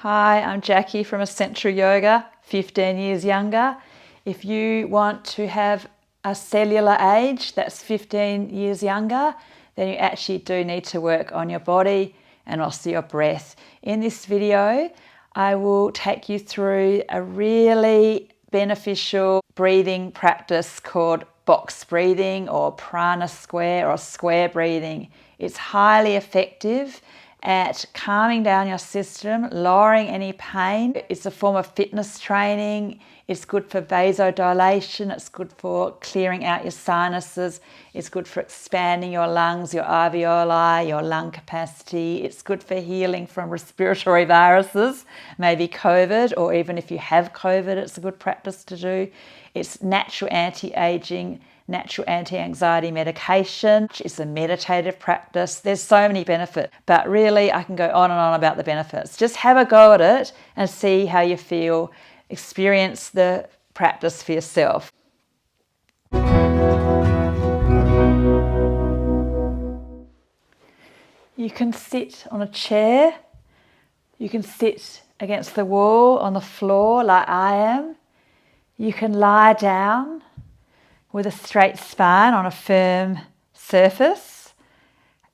Hi, I'm Jackie from Essential Yoga, 15 years younger. If you want to have a cellular age that's 15 years younger, then you actually do need to work on your body and also your breath. In this video, I will take you through a really beneficial breathing practice called box breathing or prana square or square breathing. It's highly effective at calming down your system, lowering any pain. It's a form of fitness training. It's good for vasodilation. It's good for clearing out your sinuses. It's good for expanding your lungs, your alveoli, your lung capacity. It's good for healing from respiratory viruses, maybe COVID, or even if you have COVID, it's a good practice to do. It's natural anti-aging, natural anti-anxiety medication. It's a meditative practice. There's so many benefits, but really I can go on and on about the benefits. Just have a go at it and see how you feel. Experience the practice for yourself. You can sit on a chair. You can sit against the wall on the floor like I am. You can lie down with a straight spine on a firm surface,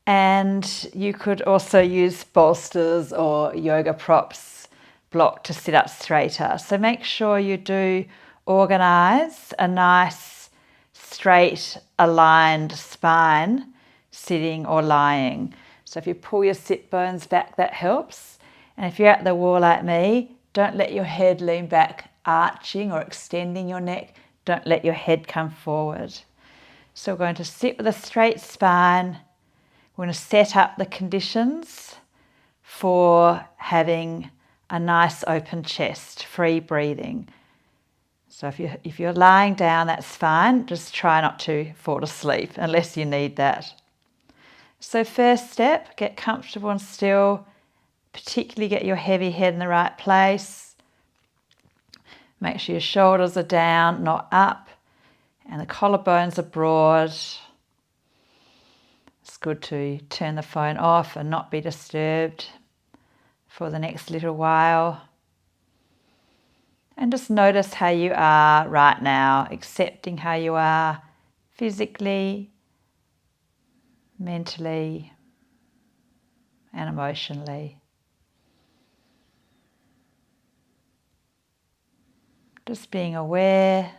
and you could also use bolsters or yoga props block to sit up straighter. So make sure you do organise a nice straight aligned spine sitting or lying. So if you pull your sit bones back, that helps. And if you're at the wall like me, don't let your head lean back arching or extending your neck. Don't let your head come forward. So we're going to sit with a straight spine. We're going to set up the conditions for having a nice open chest, free breathing. So if you're lying down, that's fine. Just try not to fall asleep unless you need that. So first step, get comfortable and still, particularly get your heavy head in the right place. Make sure your shoulders are down, not up, and the collarbones are broad. It's good to turn the phone off and not be disturbed for the next little while. And just notice how you are right now, accepting how you are physically, mentally, and emotionally. Just being aware,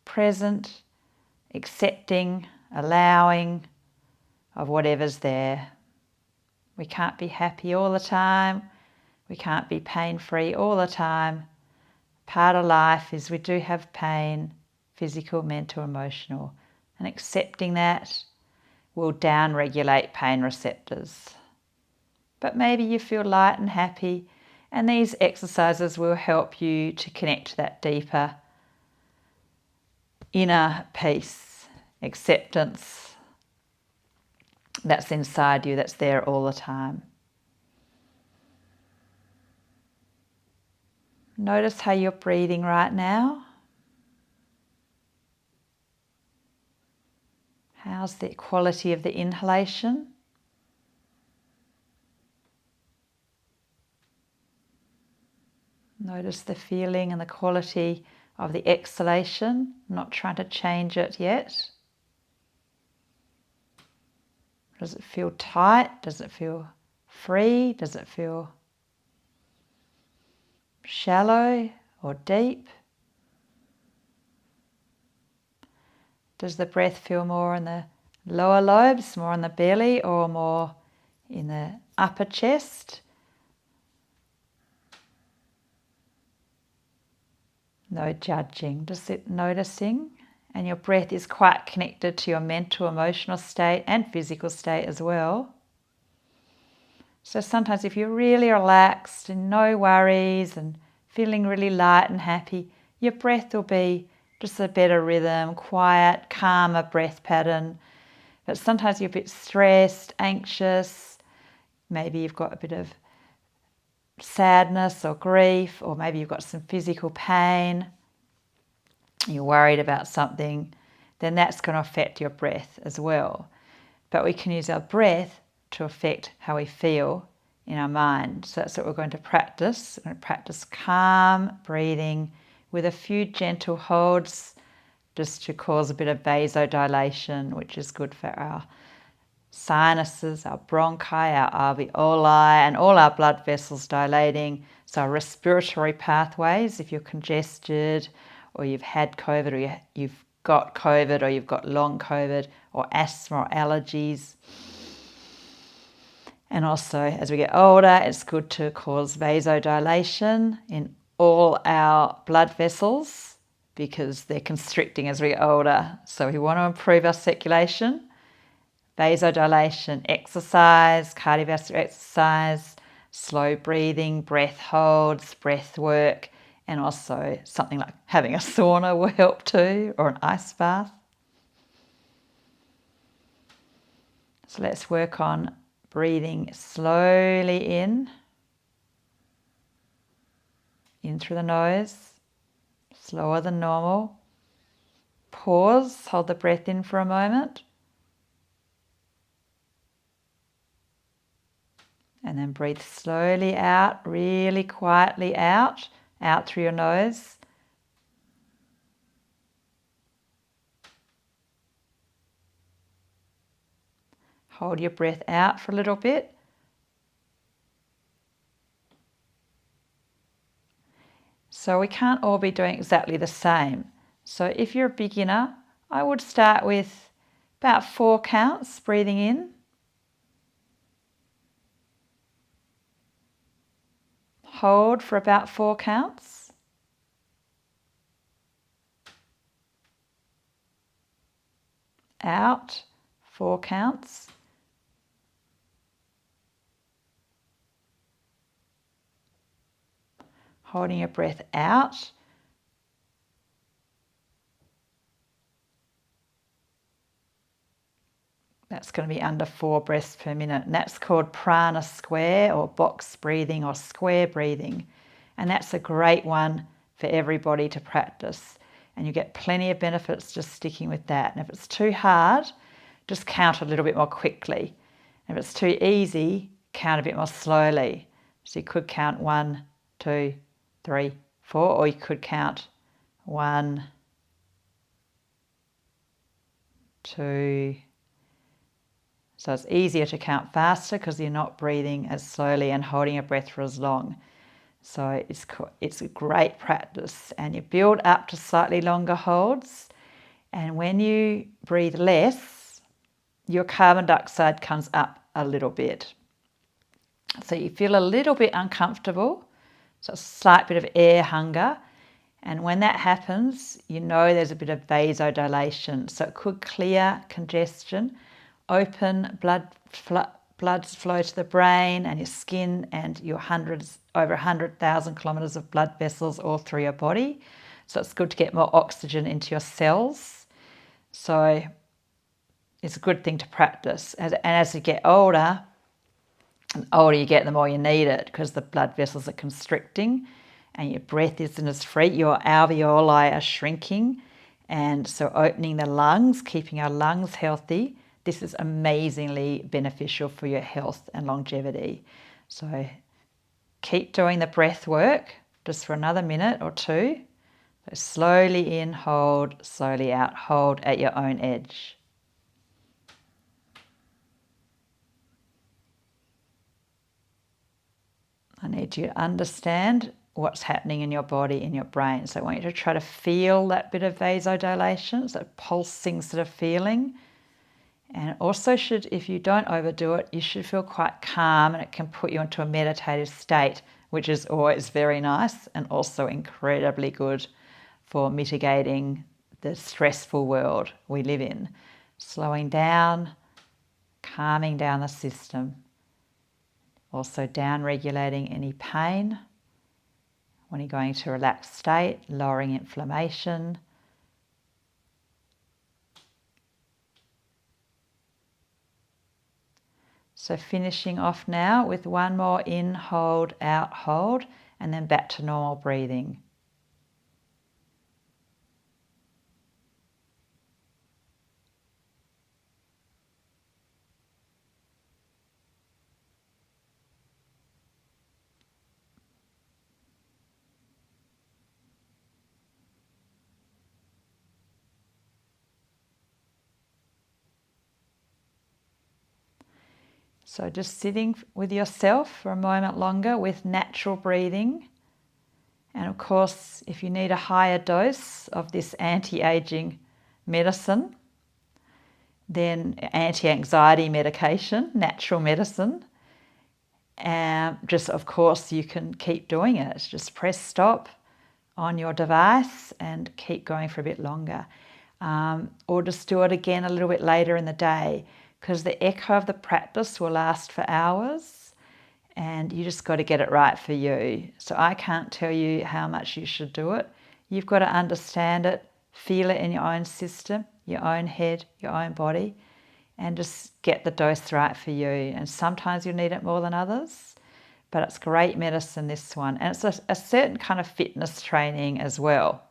present, accepting, allowing of whatever's there. We can't be happy all the time. We can't be pain-free all the time. Part of life is we do have pain, physical, mental, emotional, and accepting that will down-regulate pain receptors. But maybe you feel light and happy, and these exercises will help you to connect to that deeper inner peace, acceptance that's inside you, that's there all the time. Notice how you're breathing right now. How's the quality of the inhalation? Notice the feeling and the quality of the exhalation, not trying to change it yet. Does it feel tight? Does it feel free? Does it feel shallow or deep? Does the breath feel more in the lower lobes, more in the belly, or more in the upper chest? No judging, just noticing. And your breath is quite connected to your mental, emotional state and physical state as well. So sometimes if you're really relaxed and no worries and feeling really light and happy, your breath will be just a better rhythm, quiet, calmer breath pattern. But sometimes you're a bit stressed, anxious, maybe you've got a bit of sadness or grief, or maybe you've got some physical pain, you're worried about something, then that's going to affect your breath as well. But we can use our breath to affect how we feel in our mind. So that's what we're going to practice. We're going to practice calm breathing with a few gentle holds just to cause a bit of vasodilation, which is good for our sinuses, our bronchi, our alveoli, and all our blood vessels dilating. So our respiratory pathways, if you're congested or you've had COVID or you've got COVID or you've got long COVID or asthma or allergies. And also, as we get older, it's good to cause vasodilation in all our blood vessels because they're constricting as we get older. So we want to improve our circulation. Vasodilation, exercise, cardiovascular exercise, slow breathing, breath holds, breath work, and also something like having a sauna will help too, or an ice bath. So let's work on breathing slowly in through the nose, slower than normal. Pause, hold the breath in for a moment. And then breathe slowly out, really quietly out through your nose. Hold your breath out for a little bit. So we can't all be doing exactly the same. So if you're a beginner, I would start with about 4 counts, breathing in. Hold for about 4 counts. Out, 4 counts. Holding your breath out. That's going to be under 4 breaths per minute. And that's called prana square or box breathing or square breathing. And that's a great one for everybody to practice. And you get plenty of benefits just sticking with that. And if it's too hard, just count a little bit more quickly. If it's too easy, count a bit more slowly. So you could count 1, 2, 3, 4, or you could count 1, 2. So it's easier to count faster because you're not breathing as slowly and holding your breath for as long. So it's a great practice, and you build up to slightly longer holds. And when you breathe less, your carbon dioxide comes up a little bit. So you feel a little bit uncomfortable, so a slight bit of air hunger. And when that happens, you know there's a bit of vasodilation. So it could clear congestion, open blood flow to the brain and your skin and your over 100,000 kilometres of blood vessels all through your body. So it's good to get more oxygen into your cells. So it's a good thing to practice. And as you get older, the older you get, the more you need it because the blood vessels are constricting and your breath isn't as free. Your alveoli are shrinking. And so opening the lungs, keeping our lungs healthy, this is amazingly beneficial for your health and longevity. So keep doing the breath work just for another minute or 2. So slowly in, hold, slowly out, hold at your own edge. I need you to understand what's happening in your body, in your brain. So I want you to try to feel that bit of vasodilation, so pulsing sort of feeling. And also if you don't overdo it, you should feel quite calm, and it can put you into a meditative state, which is always very nice and also incredibly good for mitigating the stressful world we live in. Slowing down, calming down the system. Also down-regulating any pain when you're going to a relaxed state, lowering inflammation. So finishing off now with one more in, hold, out, hold, and then back to normal breathing. So just sitting with yourself for a moment longer with natural breathing. And of course, if you need a higher dose of this anti-aging medicine, then anti-anxiety medication, natural medicine, and just of course you can keep doing it. Just press stop on your device and keep going for a bit longer. Or just do it again a little bit later in the day, because the echo of the practice will last for hours and you just got to get it right for you. So I can't tell you how much you should do it. You've got to understand it, feel it in your own system, your own head, your own body, and just get the dose right for you. And sometimes you need it more than others, but it's great medicine, this one. And it's a certain kind of fitness training as well.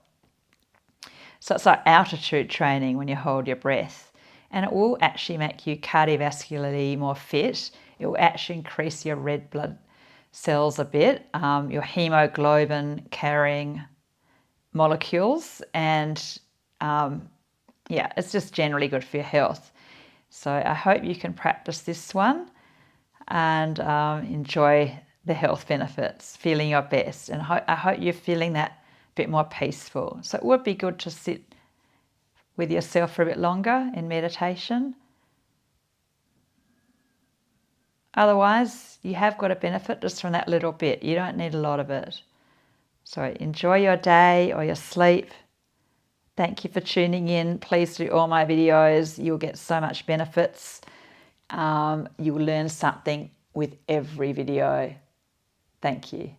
So it's like altitude training when you hold your breath. And it will actually make you cardiovascularly more fit. It will actually increase your red blood cells a bit, your hemoglobin carrying molecules, and yeah, it's just generally good for your health. So I hope you can practice this one and enjoy the health benefits, feeling your best. And I hope you're feeling that a bit more peaceful. So it would be good to sit with yourself for a bit longer in meditation. Otherwise, you have got a benefit just from that little bit. You don't need a lot of it. So enjoy your day or your sleep. Thank you for tuning in. Please do all my videos. You'll get so much benefits. You will learn something with every video. Thank you.